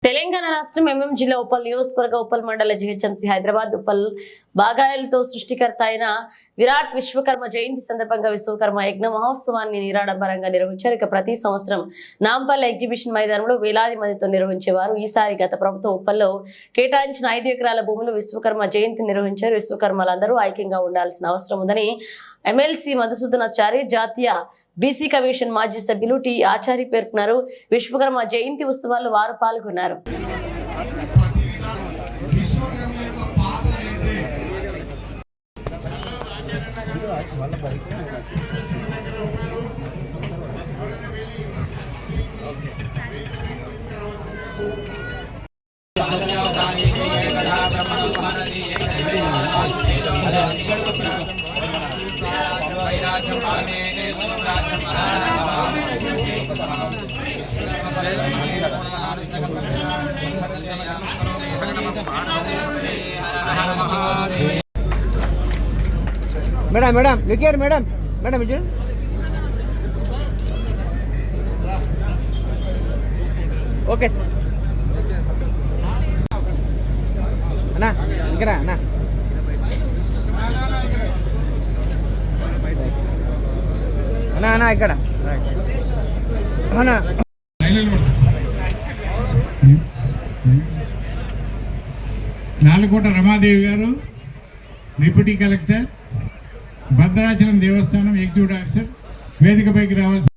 తెలంగాణ రాష్ట్రం ఎంఎం జిల్లా ఉప్పల్ నియోజకవర్గ ఉప్పల్ మండల జీహెచ్ఎంసీ హైదరాబాద్ ఉప్పల్ బాగాయలతో సృష్టికర్త అయిన విరాట్ విశ్వకర్మ జయంతి సందర్భంగా విశ్వకర్మ యజ్ఞ మహోత్సవాన్ని నిరాడంబరంగా నిర్వహించారు. ఇక ప్రతి సంవత్సరం నాంపల్లి ఎగ్జిబిషన్ మైదానంలో వేలాది మందితో నిర్వహించేవారు. ఈసారి గత ప్రభుత్వం ఉప్పల్లో కేటాయించిన 5 ఎకరాల భూములు విశ్వకర్మ జయంతి నిర్వహించారు. విశ్వకర్మలందరూ ఐక్యంగా ఉండాల్సిన అవసరం ఉందని ఎమ్మెల్సీ మధుసూదనాచారి, జాతీయ బీసీ కమిషన్ మాజీ సభ్యులు టి ఆచారి పేర్కొన్నారు. విశ్వకర్మ జయంతి ఉత్సవాల్లో వారు పాల్గొన్నారు. మేడం మేడం లిఖియారు మేడం మేడం ఇచ్చారు ఓకే సార్ అన్నా ఇక్కడ అన్నా అన్నా అన్నా ఇక్కడ అన్నా నాలుకోట రమాదేవి గారు, డిప్యూటీ కలెక్టర్, భద్రాచలం దేవస్థానం ఎగ్జిక్యూటివ్ ఆఫీసర్ వేదికపైకి రావాల్సి